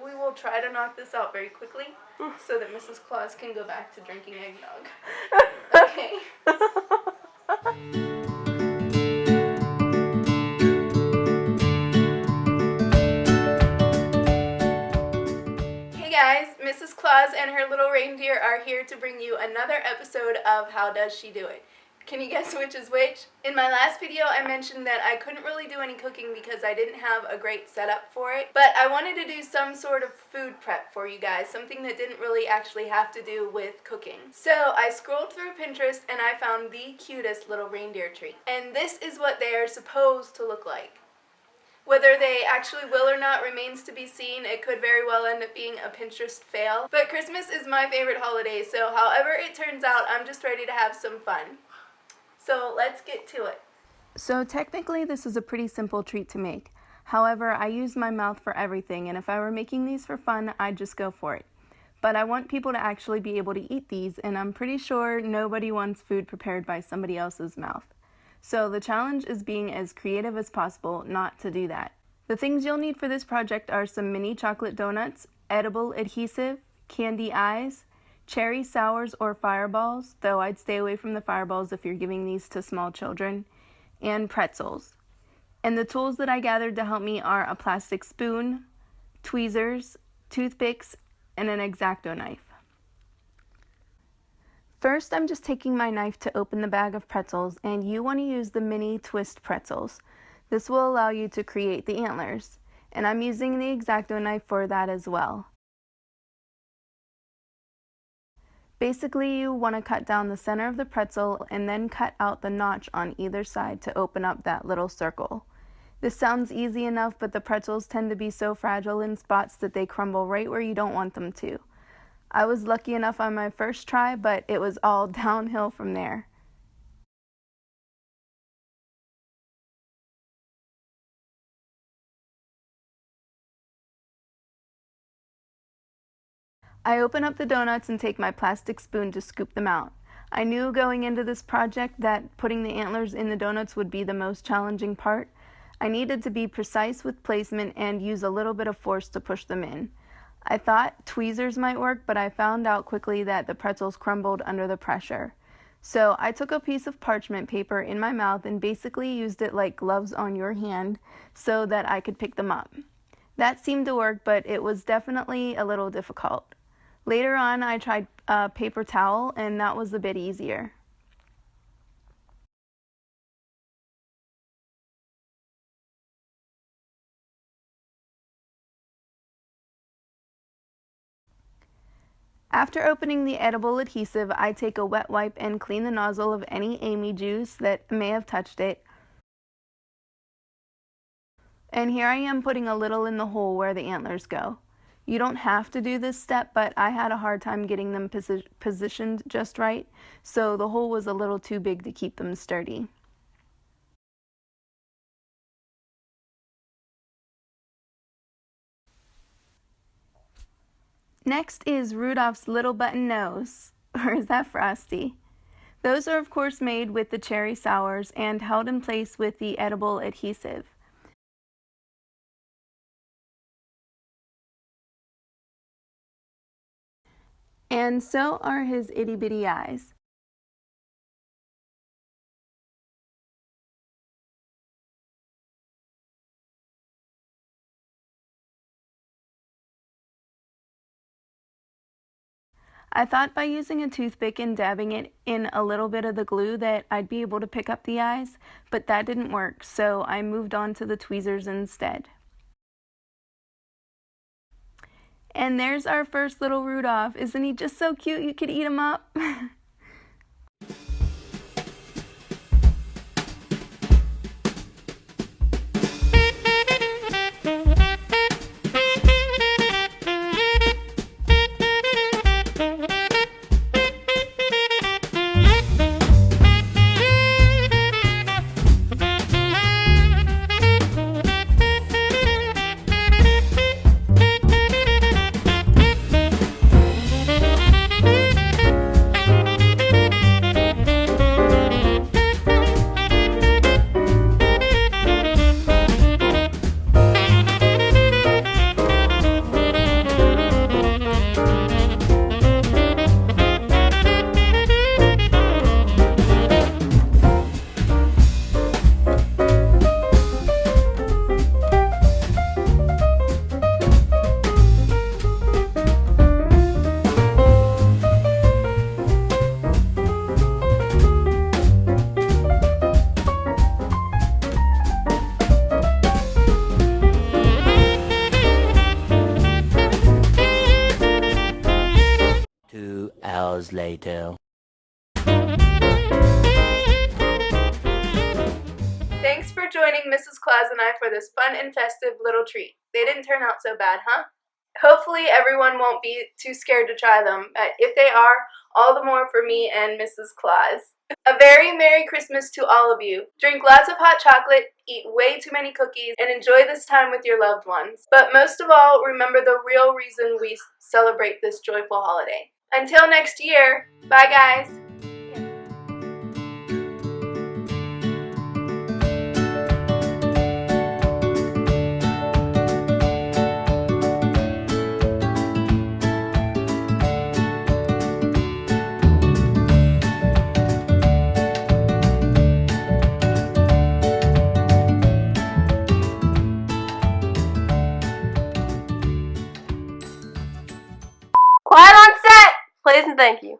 we will try to knock this out very quickly so that Mrs. Claus can go back to drinking eggnog. Okay. Hey guys, Mrs. Claus and her little reindeer are here to bring you another episode of How Does She Do It? Can you guess which is which? In my last video, I mentioned that I couldn't really do any cooking because I didn't have a great setup for it. But I wanted to do some sort of food prep for you guys, something that didn't really actually have to do with cooking. So I scrolled through Pinterest and I found the cutest little reindeer tree. And this is what they are supposed to look like. Whether they actually will or not remains to be seen. It could very well end up being a Pinterest fail. But Christmas is my favorite holiday, so however it turns out, I'm just ready to have some fun. So let's get to it. So technically this is a pretty simple treat to make. However, I use my mouth for everything, and if I were making these for fun, I'd just go for it. But I want people to actually be able to eat these, and I'm pretty sure nobody wants food prepared by somebody else's mouth. So the challenge is being as creative as possible not to do that. The things you'll need for this project are some mini chocolate donuts, edible adhesive, candy eyes, cherry sours or fireballs, though I'd stay away from the fireballs if you're giving these to small children, and pretzels. And the tools that I gathered to help me are a plastic spoon, tweezers, toothpicks, and an X-Acto knife. First, I'm just taking my knife to open the bag of pretzels, and you want to use the mini twist pretzels. This will allow you to create the antlers, and I'm using the X-Acto knife for that as well. Basically, you want to cut down the center of the pretzel and then cut out the notch on either side to open up that little circle. This sounds easy enough, but the pretzels tend to be so fragile in spots that they crumble right where you don't want them to. I was lucky enough on my first try, but it was all downhill from there. I open up the donuts and take my plastic spoon to scoop them out. I knew going into this project that putting the antlers in the donuts would be the most challenging part. I needed to be precise with placement and use a little bit of force to push them in. I thought tweezers might work, but I found out quickly that the pretzels crumbled under the pressure. So I took a piece of parchment paper in my mouth and basically used it like gloves on your hand so that I could pick them up. That seemed to work, but it was definitely a little difficult. Later on, I tried a paper towel, and that was a bit easier. After opening the edible adhesive, I take a wet wipe and clean the nozzle of any Amy juice that may have touched it. And here I am putting a little in the hole where the antlers go. You don't have to do this step, but I had a hard time getting them positioned just right, so the hole was a little too big to keep them sturdy. Next is Rudolph's little button nose, or is that Frosty? Those are of course made with the cherry sours and held in place with the edible adhesive. And so are his itty-bitty eyes. I thought by using a toothpick and dabbing it in a little bit of the glue that I'd be able to pick up the eyes, but that didn't work, so I moved on to the tweezers instead. And there's our first little Rudolph. Isn't he just so cute you could eat him up? hours later. Thanks for joining Mrs. Claus and I for this fun and festive little treat. They didn't turn out so bad, huh? Hopefully everyone won't be too scared to try them, but if they are, all the more for me and Mrs. Claus. A very Merry Christmas to all of you. Drink lots of hot chocolate, eat way too many cookies, and enjoy this time with your loved ones. But most of all, remember the real reason we celebrate this joyful holiday. Until next year, bye guys! Quiet on set! Please and thank you.